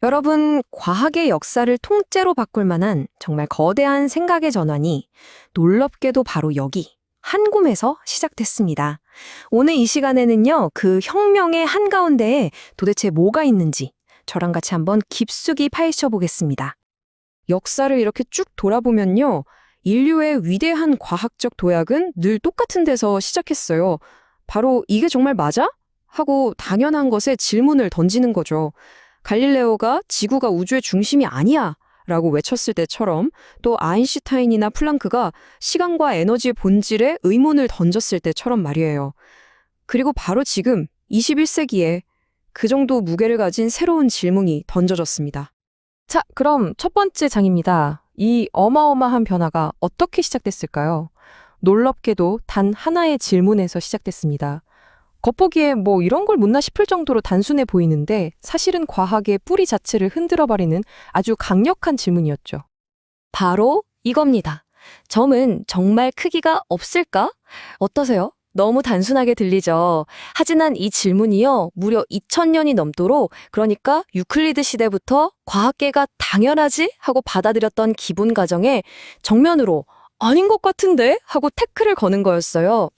여러분, 과학의 역사를 통째로 바꿀 만한 정말 거대한 생각의 전환이 놀랍게도 바로 여기, 한굼에서 시작됐습니다. 오늘 이 시간에는요, 그 혁명의 한가운데에 도대체 뭐가 있는지 저랑 같이 한번 깊숙이 파헤쳐 보겠습니다. 역사를 이렇게 쭉 돌아보면요, 인류의 위대한 과학적 도약은 늘 똑같은 데서 시작했어요. 바로 이게 정말 맞아? 하고 당연한 것에 질문을 던지는 거죠. 갈릴레오가 지구가 우주의 중심이 아니야 라고 외쳤을 때처럼, 또 아인슈타인이나 플랑크가 시간과 에너지의 본질에 의문을 던졌을 때처럼 말이에요. 그리고 바로 지금 21세기에 그 정도 무게를 가진 새로운 질문이 던져졌습니다. 자, 그럼 첫 번째 장입니다. 이 어마어마한 변화가 어떻게 시작됐을까요? 놀랍게도 단 하나의 질문에서 시작됐습니다. 겉보기에 뭐 이런 걸 묻나 싶을 정도로 단순해 보이는데 사실은 과학의 뿌리 자체를 흔들어버리는 아주 강력한 질문이었죠. 바로 이겁니다. 점은 정말 크기가 없을까? 어떠세요? 너무 단순하게 들리죠. 하지만 이 질문이요, 무려 2000년이 넘도록, 그러니까 유클리드 시대부터 과학계가 당연하지? 하고 받아들였던 기본 가정에 정면으로 아닌 것 같은데? 하고 태클을 거는 거였어요.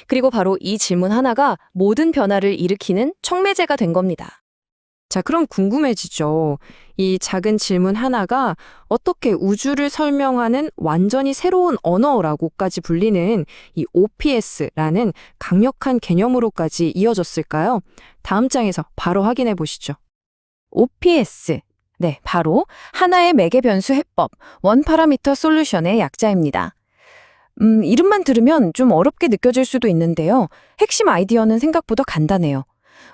그리고 바로 이 질문 하나가 모든 변화를 일으키는 촉매제가 된 겁니다. 자, 그럼 궁금해지죠. 이 작은 질문 하나가 어떻게 우주를 설명하는 완전히 새로운 언어라고까지 불리는 이 OPS라는 강력한 개념으로까지 이어졌을까요? 다음 장에서 바로 확인해 보시죠. OPS. 네, 바로 하나의 매개 변수 해법, 원 파라미터 솔루션의 약자입니다. 이름만 들으면 좀 어렵게 느껴질 수도 있는데요. 핵심 아이디어는 생각보다 간단해요.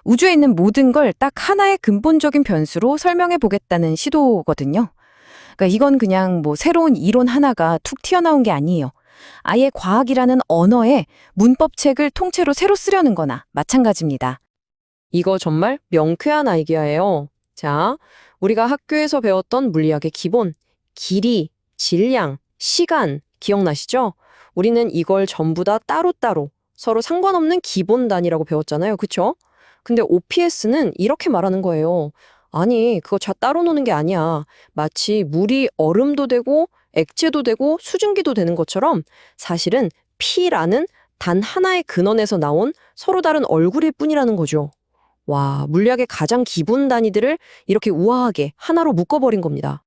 우주에 있는 모든 걸 딱 하나의 근본적인 변수로 설명해 보겠다는 시도거든요. 그러니까 이건 그냥 뭐 새로운 이론 하나가 툭 튀어나온 게 아니에요. 아예 과학이라는 언어의 문법책을 통째로 새로 쓰려는 거나 마찬가지입니다. 이거 정말 명쾌한 아이디어예요. 자, 우리가 학교에서 배웠던 물리학의 기본, 길이, 질량, 시간, 기억나시죠? 우리는 이걸 전부 다 따로따로 서로 상관없는 기본 단위라고 배웠잖아요. 그쵸? 근데 OPS는 이렇게 말하는 거예요. 아니, 그거 다 따로 노는 게 아니야. 마치 물이 얼음도 되고 액체도 되고 수증기도 되는 것처럼 사실은 P라는 단 하나의 근원에서 나온 서로 다른 얼굴일 뿐이라는 거죠. 와, 물리학의 가장 기본 단위들을 이렇게 우아하게 하나로 묶어버린 겁니다.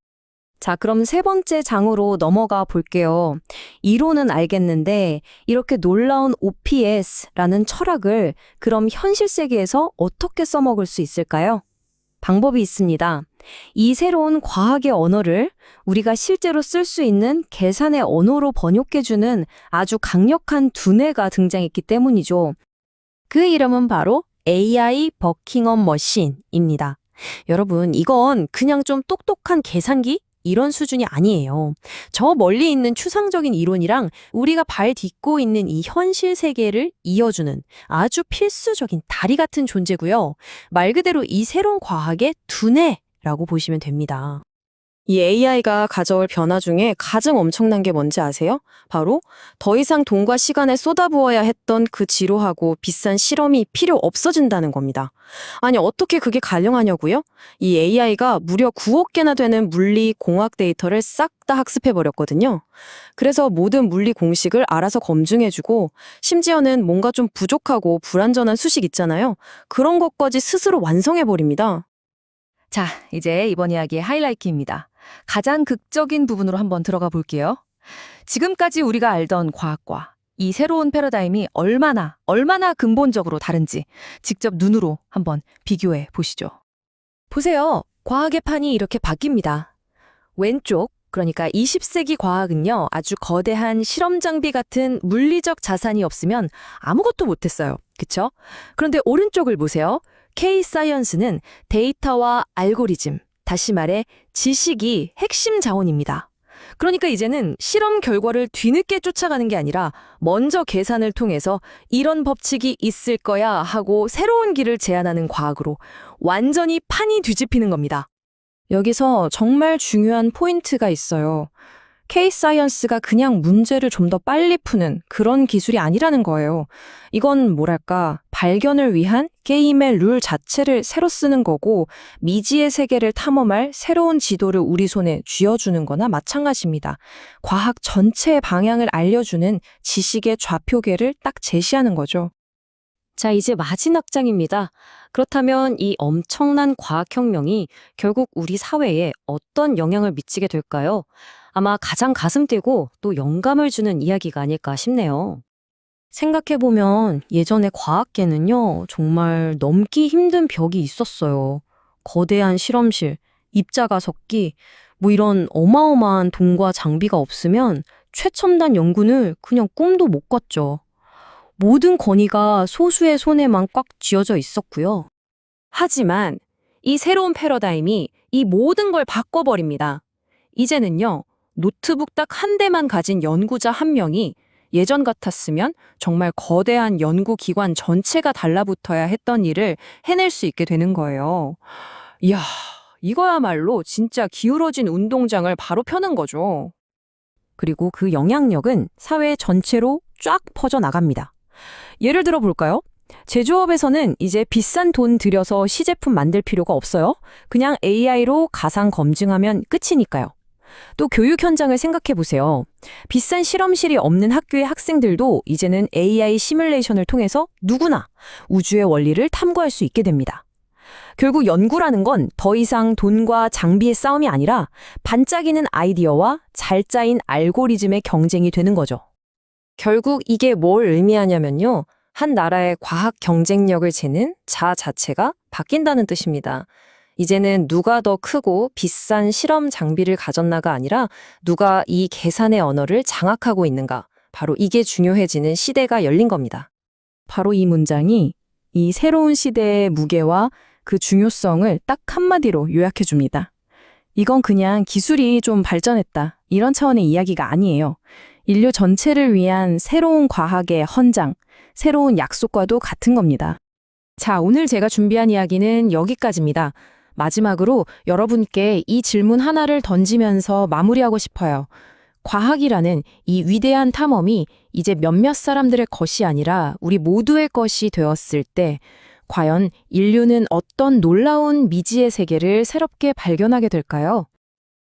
자, 그럼 세 번째 장으로 넘어가 볼게요. 이론은 알겠는데 이렇게 놀라운 OPS라는 철학을 그럼 현실 세계에서 어떻게 써먹을 수 있을까요? 방법이 있습니다. 이 새로운 과학의 언어를 우리가 실제로 쓸 수 있는 계산의 언어로 번역해주는 아주 강력한 두뇌가 등장했기 때문이죠. 그 이름은 바로 AI 버킹엄 머신입니다. 여러분, 이건 그냥 좀 똑똑한 계산기? 이런 수준이 아니에요. 저 멀리 있는 추상적인 이론이랑 우리가 발 딛고 있는 이 현실 세계를 이어주는 아주 필수적인 다리 같은 존재고요. 말 그대로 이 새로운 과학의 두뇌라고 보시면 됩니다. 이 AI가 가져올 변화 중에 가장 엄청난 게 뭔지 아세요? 바로 더 이상 돈과 시간에 쏟아부어야 했던 그 지루하고 비싼 실험이 필요 없어진다는 겁니다. 아니, 어떻게 그게 가능하냐고요? 이 AI가 무려 9억 개나 되는 물리, 공학 데이터를 싹 다 학습해버렸거든요. 그래서 모든 물리 공식을 알아서 검증해주고, 심지어는 뭔가 좀 부족하고 불완전한 수식 있잖아요. 그런 것까지 스스로 완성해버립니다. 자, 이제 이번 이야기의 하이라이트입니다. 가장 극적인 부분으로 한번 들어가 볼게요. 지금까지 우리가 알던 과학과 이 새로운 패러다임이 얼마나 근본적으로 다른지 직접 눈으로 한번 비교해 보시죠. 보세요. 과학의 판이 이렇게 바뀝니다. 왼쪽, 그러니까 20세기 과학은요, 아주 거대한 실험 장비 같은 물리적 자산이 없으면 아무것도 못했어요. 그쵸? 그런데 오른쪽을 보세요. K-사이언스는 데이터와 알고리즘, 다시 말해 지식이 핵심 자원입니다. 그러니까 이제는 실험 결과를 뒤늦게 쫓아가는 게 아니라 먼저 계산을 통해서 이런 법칙이 있을 거야 하고 새로운 길을 제안하는 과학으로 완전히 판이 뒤집히는 겁니다. 여기서 정말 중요한 포인트가 있어요. K-사이언스가 그냥 문제를 좀 더 빨리 푸는 그런 기술이 아니라는 거예요. 이건 뭐랄까, 발견을 위한 게임의 룰 자체를 새로 쓰는 거고, 미지의 세계를 탐험할 새로운 지도를 우리 손에 쥐어주는 거나 마찬가지입니다. 과학 전체의 방향을 알려주는 지식의 좌표계를 딱 제시하는 거죠. 자, 이제 마지막 장입니다. 그렇다면 이 엄청난 과학혁명이 결국 우리 사회에 어떤 영향을 미치게 될까요? 아마 가장 가슴 뛰고 또 영감을 주는 이야기가 아닐까 싶네요. 생각해보면 예전에 과학계는요, 정말 넘기 힘든 벽이 있었어요. 거대한 실험실, 입자가 섞기, 뭐 이런 어마어마한 돈과 장비가 없으면 최첨단 연구는 그냥 꿈도 못 꿨죠. 모든 권위가 소수의 손에만 꽉 쥐어져 있었고요. 하지만 이 새로운 패러다임이 이 모든 걸 바꿔버립니다. 이제는요, 노트북 딱 한 대만 가진 연구자 한 명이 예전 같았으면 정말 거대한 연구기관 전체가 달라붙어야 했던 일을 해낼 수 있게 되는 거예요. 이야, 이거야말로 진짜 기울어진 운동장을 바로 펴는 거죠. 그리고 그 영향력은 사회 전체로 쫙 퍼져나갑니다. 예를 들어 볼까요? 제조업에서는 이제 비싼 돈 들여서 시제품 만들 필요가 없어요. 그냥 AI로 가상 검증하면 끝이니까요. 또 교육 현장을 생각해 보세요. 비싼 실험실이 없는 학교의 학생들도 이제는 AI 시뮬레이션을 통해서 누구나 우주의 원리를 탐구할 수 있게 됩니다. 결국 연구라는 건 더 이상 돈과 장비의 싸움이 아니라 반짝이는 아이디어와 잘 짜인 알고리즘의 경쟁이 되는 거죠. 결국 이게 뭘 의미하냐면요. 한 나라의 과학 경쟁력을 재는 자 자체가 바뀐다는 뜻입니다. 이제는 누가 더 크고 비싼 실험 장비를 가졌나가 아니라 누가 이 계산의 언어를 장악하고 있는가. 바로 이게 중요해지는 시대가 열린 겁니다. 바로 이 문장이 이 새로운 시대의 무게와 그 중요성을 딱 한마디로 요약해 줍니다. 이건 그냥 기술이 좀 발전했다. 이런 차원의 이야기가 아니에요. 인류 전체를 위한 새로운 과학의 헌장, 새로운 약속과도 같은 겁니다. 자, 오늘 제가 준비한 이야기는 여기까지입니다. 마지막으로 여러분께 이 질문 하나를 던지면서 마무리하고 싶어요. 과학이라는 이 위대한 탐험이 이제 몇몇 사람들의 것이 아니라 우리 모두의 것이 되었을 때 과연 인류는 어떤 놀라운 미지의 세계를 새롭게 발견하게 될까요?